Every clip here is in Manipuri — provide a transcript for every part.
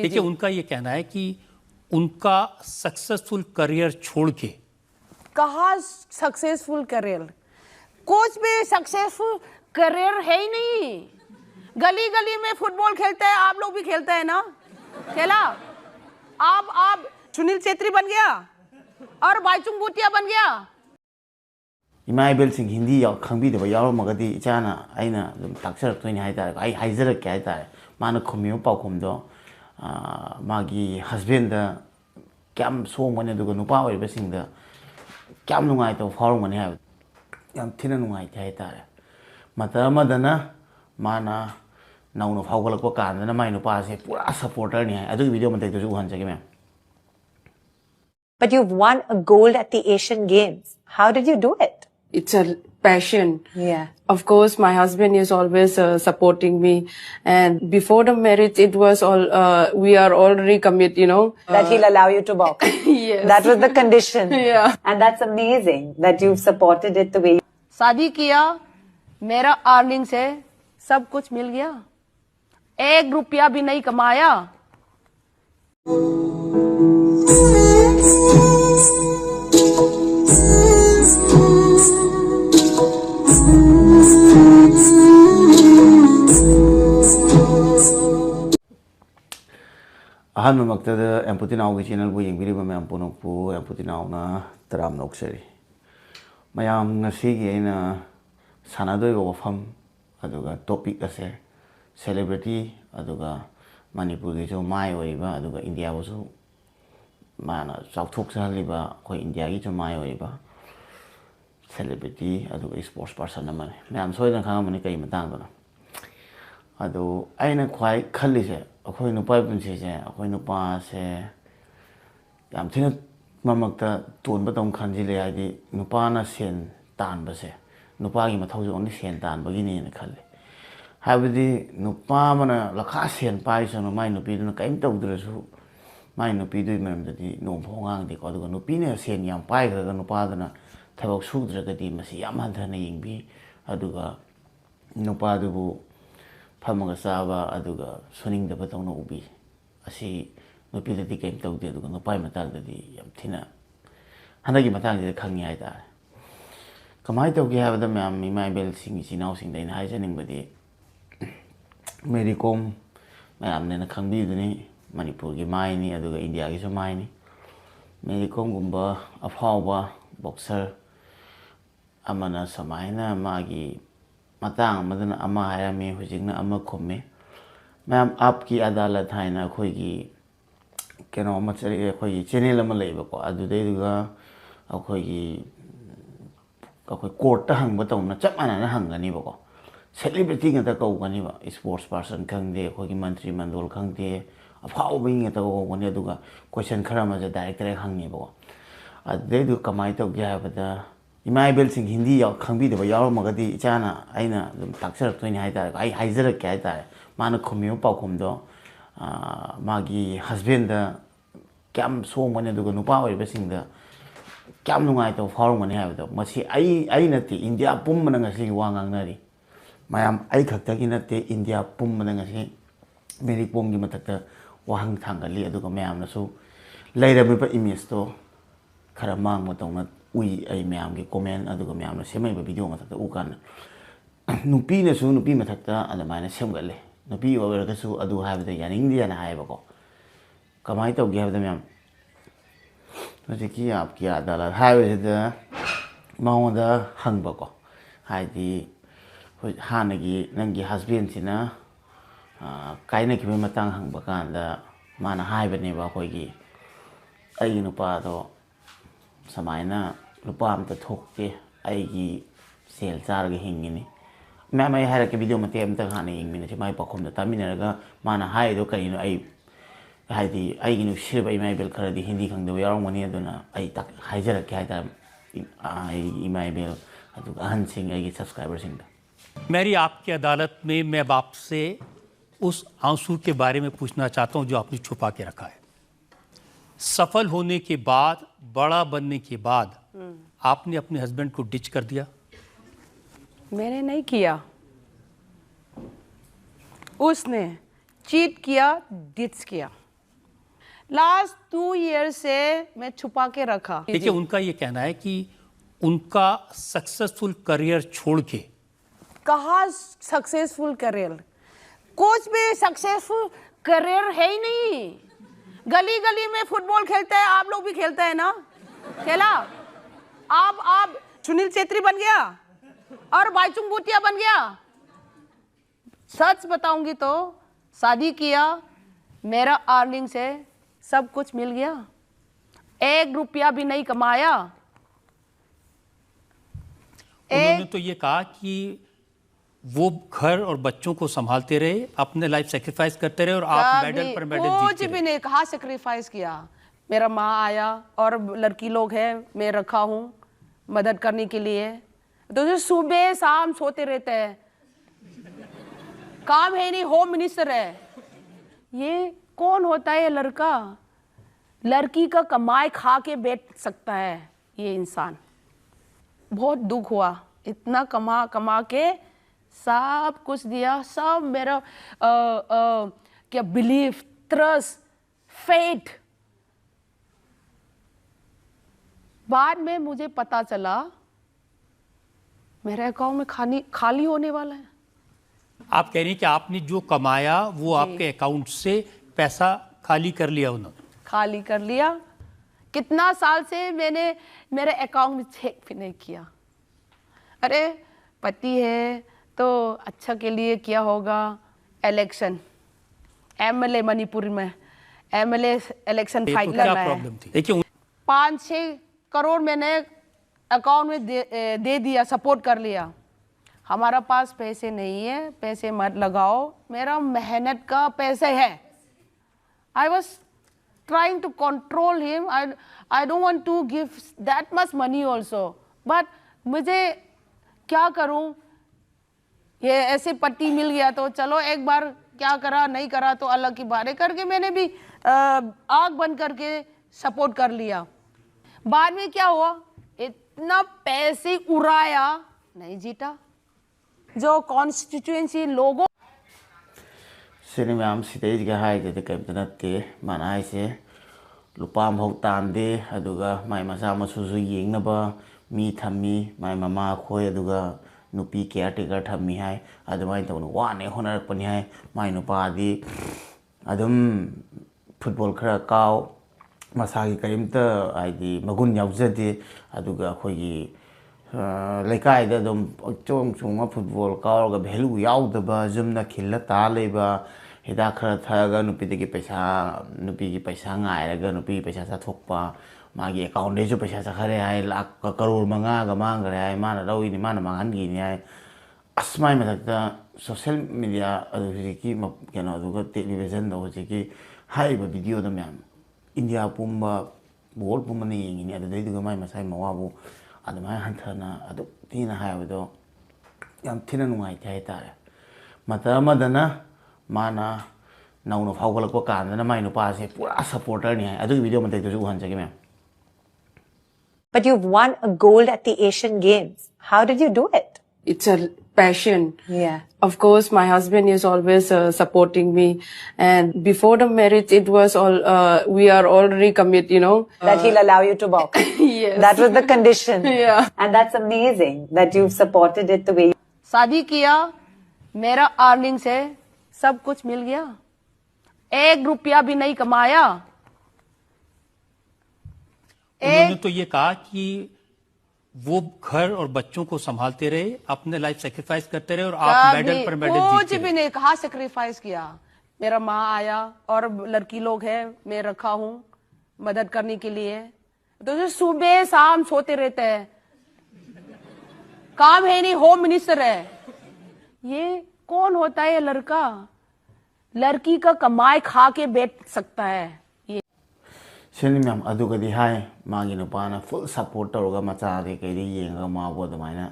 देखिए, उनका ये कहना है कि उनका सक्सेसफुल करियर छोड़ के कहा सक्सेसफुल करियर, कोच में सक्सेसफुल करियर है ही नहीं। गली गली में फुटबॉल खेलते हैं, आप लोग भी खेलते हैं ना, खेला। आप सुनील छेत्री बन गया और बाइचुंग भूटिया बन गया। इमाइबेल सिंह हिंदी खंबीदब यावरमगदी इचाना अइना दुम ताक्सरक्तोइनि हाइतारे आई हाइजरक्के हाइतारे माना खुमियो पाउखुमदो मागी हस्बैंड क्याम सोंगमने दुगो नुपा ओइबसिंगदा क्याम नुंगाइतो फाउरमने हाइ याम थिना नुंगाइते हाइतारे मतमदना माना नाउनो फाउगलकपा कानदना माइ नुपासे पूरा सपोर्टर नि हाइ अदुगी वीडियो मतेक्तसु उहानजगे ma'am. But you've won a gold at the Asian Games. How did you do it? It's a passion. Yeah. Of course, my husband is always supporting me. And before the marriage, it was all, we are already commit, you know. That he'll allow you to box. Yes. That was the condition. Yeah. And that's amazing that you've supported it the way you. शादी किया, मेरा अर्निंग से सब कुछ मिल गया, 1 रुपया भी नहीं कमाया। अहम मक्तद एम्पुतिनाव की चैनल बु यंगबिरिबा मैम पुनोकपु एम्पुतिनावना तराम नोक्सरी मैम ngasiगी अइना सानादोइबा वफम अदुगा टॉपिक असे सेलिब्रिटी अदुगा मणिपुर जो माय ओइबा अदुगा इंडिया बसु माना चाउथोकसहलिबा कोई इंडिया की जो माय ओइबा सेलिब्रिटी अदुगा स्पोर्ट्स पर्सन अमने मैम सोइदन खांगमने कई मतांगना अदो अइना ख्वाइ खल्लिसे अखोई नुपाई पुंसीसे अखोई नुपासे याम थिना ममक्ता तोनबा तोम खंजिले हाइदि नुपाना सेन तानबसे नुपागी मथौजु ओनली सेन तानबगिनि ने खल्ले हाइबदि नुपा मना लखा सेन पाइसनो माइ नुपीदुना कइम तौद्रसु माइ नुपीदुइ मरमदि नोम फोंगांगदि को अदुगा नुपीने सेन याम पाइग्रगा नुपादना थबक सुद्रगदि मसि याम हंथना यिंगबि अदुगा नुपादुबु फमगा चाबा अदुगा सुनिंगदबा तौना उबि असि नुपीददि कइम तौदे अदुगा नुपाइ मतांगदि याम थिना हनगी मतांगदि खंगि हाइतारे कमाइ तौगे हाबदा मैम इमाइबेल सिंग इचिनाव सिंग दैना हाइजनिंगबदि मेरी कोम मैम ने खंगबिदुनि मणिपुर की माइनी अदुगा इंडिया की जो माइनी मेरी कोम गुम्बा अफावबा बॉक्सर अमना समाइना मागी मतांग मदन अमा हायरमी हुजिंगना अमा खुमे मैम आपकी अदालत हाइना अखोइगी केनो मचरी अखोइगी चैनल अमा लेबको अदुदैदुगा अखोइगी अखोइ कोर्ट हंगबा तौना चप मानाना हंगनिबको सेलिब्रिटी ngata कौगनिबा स्पोर्ट्स पर्सन खंगदे अखोइगी मंत्री मंडल खंगदे अफावबि ngata कौगनि अदुगा क्वेश्चन खरा मजा डायरेक्टर हंगनिबको अदैदु कमाइ तौगे हाबदा इमाइबेल सिंह हिंदी खंबीदब यावरमगदी इचाना अइना दुम ताक्सरक्तोइनि हाइतारे आई हाइजरक्के हाइतारे माना खुमियो पाउखुमदो मागी हस्बैंड क्याम सोंगमने दुगो नुपा ओइबसिंगदा क्याम नुंगाइतो फाउरमने हाइबदो मसि आई नते इंडिया पुम्मना ngasi वा ngangnari मैम आई खक्तगी नते इंडिया पुम्मना ngasi मेरी पोंगी मथक्ता वाहंग थांगली अदुगा मैमनसु लैरबिबा इमेज तो खरा मांग मतौना उई आई मैम के कमेंट अदुगा मैम सेमैबा वीडियो मथक्ता उकान नुपीनसु नुपी मथक्ता अदमाइना सेमगले नुपी ओरगसु अदु हाबदा यानिंगदियाना हाइबको कमाइ तौगे हाबदा मैम हजिकी आपकी अदालत हाइबदा माउंदा हंगबको हाइदि हानगी नंगी हस्बैंड सिना काइनखिबे मतंग हंगबा कांदा माना हाइबनेबा अखोइगी आई नुपादो समाइना लुपा अमता थोकते आईगी सेल चारगा हिंगिनी मैम आई हायरके वीडियो मते अमता हाना हिंगिनी माइ पखोमदा तामिनरगा माना हाइदो करिनो आई हाइदि आईगी नु सिरबा इमाइबेल खरदि हिंदी खंगदो यारमनी अदुना आई तक हाइजरके हाइता आई इमाइबेल अदुगा अहन सिंह आईगी सब्सक्राइबर सिंह मेरी आपकी अदालत में मैं आपसे उस आंसू के बारे में पूछना चाहता हूं जो आपने छुपा के रखा है। सफल होने के बाद, बड़ा बनने के बाद आपने अपने हस्बैंड को डिच कर दिया? मैंने नहीं किया, उसने चीट किया, डिच किया। लास्ट 2 ईयर से मैं छुपा के रखा। देखिए, उनका ये कहना है कि उनका सक्सेसफुल करियर छोड़ के कहा सक्सेसफुल करियर, कुछ भी सक्सेसफुल करियर है ही नहीं। गली गली में फुटबॉल खेलते हैं, आप लोग भी खेलते हैं ना, खेला। आप सुनील छेत्री बन गया और बाईचुंग भूटिया बन गया। सच बताऊंगी तो शादी किया, मेरा अर्निंग से सब कुछ मिल गया, 1 रुपया भी नहीं कमाया। उन्होंने तो ये कहा कि वो घर और बच्चों को संभालते रहे, अपने लाइफ सेक्रीफाइस करते रहे और आप मेडल पर मेडल जीतते कुछ भी नहीं कहा सेक्रीफाइस किया। मेरा माँ आया और लड़की लोग हैं, मैं रखा हूँ मदद करने के लिए। तो सुबह शाम सोते रहते हैं, काम है नहीं, होम मिनिस्टर है। ये कौन होता है ये लड़का? लड़की का कमाई खा के बैठ सकता है ये इंसान। बहुत दुख हुआ, इतना कमा के सब कुछ दिया, सब मेरा क्या बिलीफ, ट्रस्ट, फेथ। बाद में मुझे पता चला मेरे अकाउंट में खाली होने वाला है। आप कह रही हैं कि आपने जो कमाया वो आपके अकाउंट से पैसा खाली कर लिया उन्होंने? खाली कर लिया। कितना साल से मैंने मेरे अकाउंट में चेक भी नहीं किया। अरे पति है तो अच्छा के लिए किया होगा। इलेक्शन, एमएलए मणिपुर में एमएलए इलेक्शन फाइट करना है। देखिए, 5-6 करोड़ मैंने अकाउंट में दे दिया, सपोर्ट कर लिया। हमारा पास पैसे नहीं है, पैसे मत लगाओ, मेरा मेहनत का पैसे है। I was trying to control him. I don't want to give that much money also. But मुझे क्या करूं? ये ऐसे पट्टी मिल गया तो चलो एक बार, क्या करा नहीं करा तो अलग की बातें करके मैंने भी आग बंद करके सपोर्ट कर लिया। बाद में क्या हुआ, इतना पैसे उड़ाया, नहीं जीता। जो कॉन्स्टिट्यूएंसी लोगों सिने मैम सितेज का हाई जैसे कहीं नत्ते माना से लुपाम हो तांदे अदुगा माय मसा मसुजु येंगनबा मी थम्मी माय ममा खोय अदुगा नुपी केयर टेकर थम्मी हाय अदुमाय तौन वाने होनरपनि हाय माय नुपादी अदुम फुटबॉल खरा काव मसागी करिमता आइदी मगुन यावजदे अदुगा खोगी लेकायदा अदुम चोंग चोंग फुटबॉल कावगा भेलु यावदबा जुमना खिल्ला ता लेबा हिदा खरा थागा नुपी की पैसा गायरगा नुपी पैसा चाथोकपा मागी अकाउंट जो पैसा चखरे हाय लाख करोड़ मंगा मांगरे हाय माना लौइनी माना मांगनगिनी हाय अस्माय मथक्ता सोशल मीडिया अदुकी केनो अदुगा टेलीविजन दो होजिकी हाइबा वीडियो द मैम इंडिया पुम्बा वर्ल्ड पुम्बा ने यिंगिनी अदुदैदुगा माय मसाय मवाबु अदुमाय हंथना अदु तीना हायबदो याम थिना नुंगाइते हायतारे मतमदना माना नौनो फावगलको कानना माय नुपासे पूरा सपोर्टर नि हाय अदुगी वीडियो मते तुजु हंजगे ma'am. But you've won a gold at the Asian Games. How did you do it? It's a passion. Yeah. Of course, my husband is always supporting me. And before the marriage, it was all, we are already committed, you know. That he'll allow you to box. Yes. That was the condition. Yeah. And that's amazing that you've supported it the way you. शादी किया, मेरा अर्निंग से सब कुछ मिल गया, 1 रुपया भी नहीं कमाया। उन्होंने तो ये कहा कि वो घर और बच्चों को संभालते रहे, अपने लाइफ सेक्रीफाइस करते रहे और आप मेडल पर मेडल जीतते कुछ भी नहीं कहा सेक्रीफाइस किया। मेरा माँ आया और लड़की लोग हैं, मैं रखा हूँ मदद करने के लिए। तो सुबह शाम सोते रहते हैं, काम है नहीं, होम मिनिस्टर है। ये कौन होता है ये लड़का? लड़की का कमाई खा के बैठ सकता है ये। सिनी मैम अदुगदी हाय मागी नुपाना फुल सपोर्ट तौरगा मचादे कइदे येंगा माबो दमाइना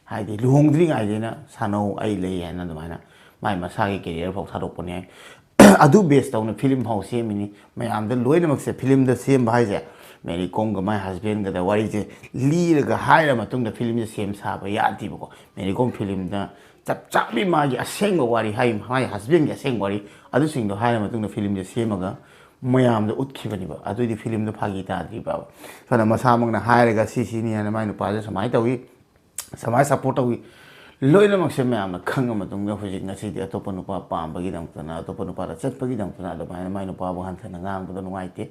हाइदि लुहोंद्रि गाइदेना सानो आई ले हैना दमाइना माय मसागी करियर फाउ थादोकपनि हाय अदु बेस तौना फिल्म फाउ सेमिनि मयाम द लोइनमक से फिल्म द सेम भाइजे मेरी कोंग माय हस्बैंड ग द वारी जे लीरगा हायरा मतुंग द फिल्म जे सेम साबा यादिबको मेरी कोंग फिल्म द चप मागी असेंग वारी हाय माय हस्बैंड गे असेंग वारी अदु सिंग द हायरा मतुंग द फिल्म जे सेमगा ꯃꯌꯥꯝꯗ ꯎꯠꯈꯤꯕꯅꯦꯕ ꯑꯗꯨꯏꯗꯤ ꯐꯤꯂꯝꯗꯣ ꯐꯥꯒꯤ ꯇꯥꯗ꯭ꯔꯤꯕ ꯐꯅ ꯃꯁꯥꯃꯛꯅ ꯍꯥꯏꯔꯒ ꯁꯤꯅꯤ ꯍꯥꯏꯅ ꯃꯥꯏ ꯅꯨꯄꯥꯁꯦ ꯁꯨꯃꯥꯏꯅ ꯇꯧꯏ ꯁꯨꯃꯥꯏꯅ ꯁꯞꯄꯣꯔꯠ ꯇꯧꯏ ꯂꯣꯏꯅꯃꯛꯁꯦ ꯃꯌꯥꯝꯅ ꯈꯪꯉ ꯃꯇꯨꯡꯗ ꯍꯧꯖꯤꯛ ꯉꯁꯤꯗꯤ ꯑꯇꯣꯞꯄ ꯅꯨꯄꯥ ꯄꯥꯝꯕꯒꯤꯗꯃꯛꯇꯅ ꯑꯇꯣꯞꯄ ꯅꯨꯄꯥꯗ ꯆꯠꯄꯒꯤꯗꯃꯛꯇꯅ ꯑꯗꯨꯃꯥꯏꯅ ꯃꯥꯏ ꯅꯨꯄꯥꯕꯨ ꯍꯟꯊꯅ ꯉꯥꯡꯕꯗꯣ नुंगाइते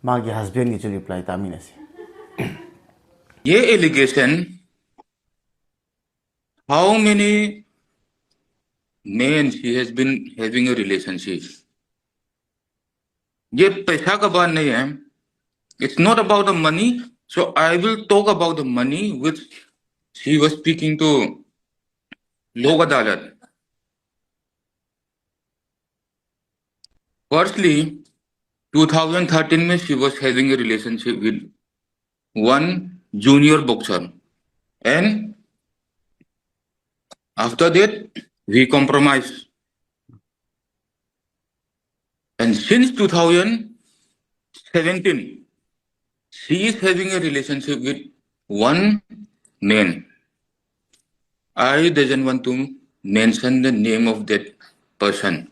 मागी हस्बैंड की रिप्लाई तामीनसी ये allegation how many men he has been having a relationship ये पैसा का बात नहीं है it's not about the money so I will talk about the money which he was speaking to लोक अदालत firstly 2013 में she was having a relationship with one junior boxer and after that we compromised and since 2017 she is having a relationship with one man. I doesn't want to mention the name of that person.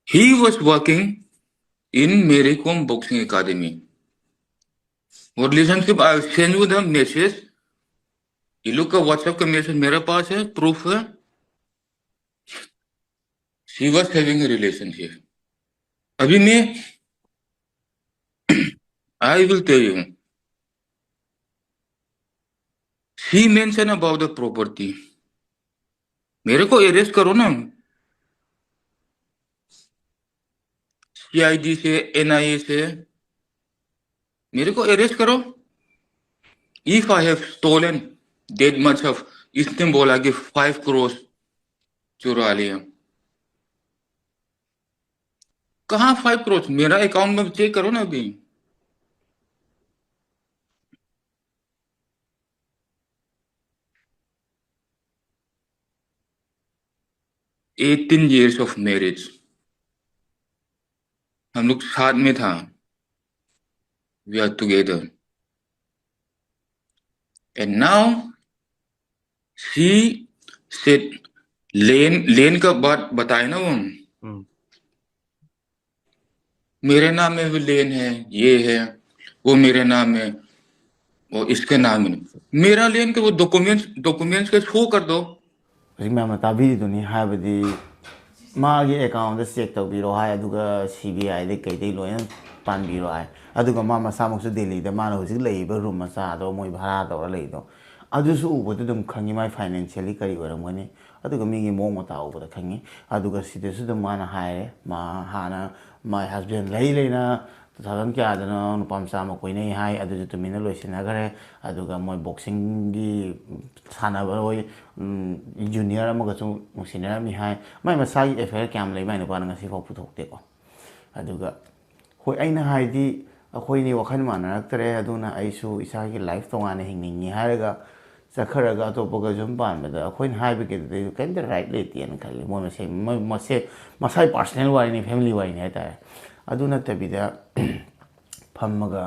He was working in Marital Boxing Academy. और relationship I send you the message. You look at WhatsApp का message मेरे पास है proof है. She was having a relationship. अभी मैं I will tell you. She mentioned about the property. मेरे को arrest करो ना. CID से NIA से मेरे को arrest करो. If I have stolen that much of इसने बोला कि 5 crores चुरा लिया. कहाँ 5 crores? मेरा अकाउंट में चेक करो ना अभी. 18 years of marriage. हम लोग साथ में था. We are together. And now she said लेन का बात बताए ना वो. मेरे नाम में भी लेन है, ये है, वो मेरे नाम है, वो इसके नाम में. मेरा लेन के वो डॉक्यूमेंट्स के शो कर दो. मैं ताबीदुनी हाबदी मागी अकाउंट चेक तौबीरो हाय अदुगा सीबीआई दे कई लोयन पानबीरो हाय अदुगा मा मसामुसु दिल्ली दे माना हुजिक लेइबा रूम मसा दो मोय भाड़ा दौरा लेइदो अदुसु उबदु दम खंगी माय फाइनेंशियली करी वरमगनी अदुगा मिगी मोंग मता उबदा खंगी अदुगा सिदेसु दम माना हाय मा हाना माय हस्बैंड लेना थादन क्या दना नुपामसा म कोइ नै हाय अदुजु तुमिना लोइसिना गरे अदुगा मोय बॉक्सिंग गी सानाबा होय जूनियर अमगसु मुसिनर मी हाय माय मसाई एफआईआर क्याम लै माय नुपाना ngasi फाउ पुथोकते को अदुगा होय आइना हायदि अखोइनि वखन मानरक्तरे अदुना आइसु इसागी लाइफ तोंगाने हिंगनिंगी हायगा चखरगा अतोपगा जुम पानबदा अखोइन हायबगे दे कैंद राइट लेतियन खल्ली मोय मसे मसाई पर्सनल वाइनी फैमिली वाइनी हायता अदुना तबिदा फम्मगा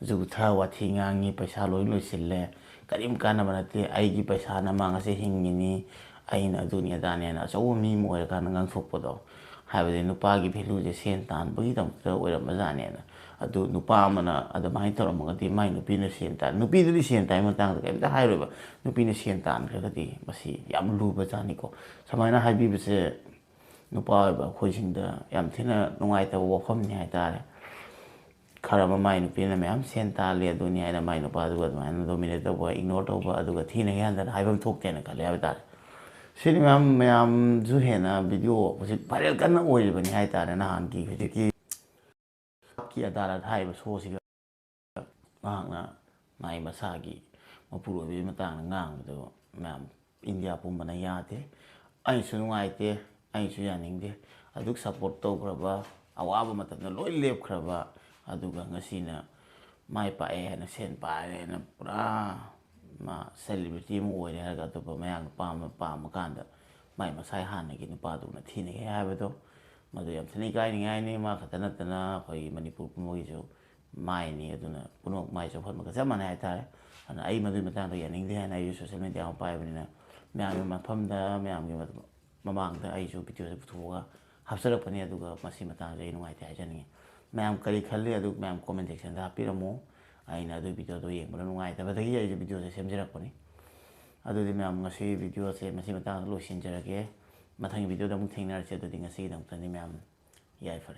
जुगथा वाथी ngangi पैसा लोइ लोइसिल्ले करीम काना बनते आइगी पैसा ना मांगसे हिंगिनी आइना दुनिया दाने ना चौ मी मोय काना ngang थोकपदो हाबदे नुपागी भेलु जे सेन तान बगी दमत ओइरम जाने ना अदु नुपा मना अदमाइ तोरमगदि माइ नुपीना सेन तान नुपीदि सेन ताइ मतांग केमता हाइरोबा नुपीना सेन तान खगदि मसी याम लुबा जानिको समाइना हाइबिबसे नुपा खोइसिंदा याम थिना नुंगाइता वफमनि हाइतारे खराब माइ नुपीना मैम सेन ताले दुनिया ना माइ नुपा दुगा माइना डोमिनेट तब इग्नोर तब अदुगा थिना यानदा हाइबम थोकतेना खले हाबतारे सिनि मैम जु हेना वीडियो होजि भाइरल कन्ना ओइबनि हाइतारे नाहान की हुजिकी की अदालत हाइब सोसिगा मांगना माइ मसागी मपुरोबि मतांग nganगदो मैम इंडिया पुंबना याते आइसु नुंगाइते आइसु यानिंगदे अदुक सपोर्ट तौग्रबा अवाबा मतमना लोइ लेपख्रबा अदुगा ngasiना माइ पाए हना सेन पाए ना पुरा मा सेलिब्रिटी म ओइरे हागा तो मयां पाम कांदा माइ मसाइ हानगी नुपादुना थिने हाबदो मदु याम थनि गाइनिङाइनि मा खतनतना खoi मणिपुर पुमोगिजो माइनि अदुना पुनो माइ चोफन मका जमाना हाइतारे अना आई मदु मतांग यानिंगदे हाना आई सोशल मीडिया पाइबनिना म्याम मफमदा म्याम ꯃꯃꯥꯡꯗ ꯑꯩꯁꯨ ꯚꯤꯗꯤꯑꯣꯁꯦ ꯄꯨꯊꯣꯛꯑꯒ ꯍꯥꯞꯆꯔꯛꯄꯅꯤ ꯑꯗꯨꯒ ꯃꯁꯤ ꯃꯇꯥꯡꯁꯦ ꯑꯩ ꯅꯨꯡꯉꯥꯏꯇꯦ ꯍꯥꯏꯖꯅꯤꯡꯉꯤ ꯃꯌꯥꯝ ꯀꯔꯤ ꯈꯜꯂꯤ ꯑꯗꯨ ꯃꯌꯥꯝ ꯀꯣꯃꯦꯟ ꯁꯦꯛꯁꯟꯗ ꯍꯥꯞꯄꯤꯔꯝꯃꯨ ꯑꯩꯅ ꯑꯗꯨ ꯚꯤꯗꯤꯑꯣꯗꯣ ꯌꯦꯡꯕꯗ ꯅꯨꯡꯉꯥꯏꯇꯕꯗꯒꯤ ꯑꯩꯁꯨ ꯚꯤꯗꯤꯑꯣꯁꯦ ꯁꯦꯝꯖꯔꯛꯄꯅꯤ ꯑꯗꯨꯗꯤ ꯃꯌꯥꯝ ꯉꯁꯤ ꯚꯤꯗꯤꯑꯣꯁꯦ ꯃꯁꯤ ꯃꯇꯥꯡꯗ ꯂꯣꯏꯁꯤꯟꯖꯔꯒꯦ ꯃꯊꯪꯒꯤ ꯚꯤꯗꯤꯑꯣꯗ ꯑꯃꯨꯛ ꯊꯦꯡꯅꯔꯁꯦ ꯑꯗꯨꯗꯤ ꯉꯁꯤꯒꯤꯗꯃꯛꯇꯗꯤ ꯃꯌꯥꯝ ꯌꯥꯏꯐꯔꯦ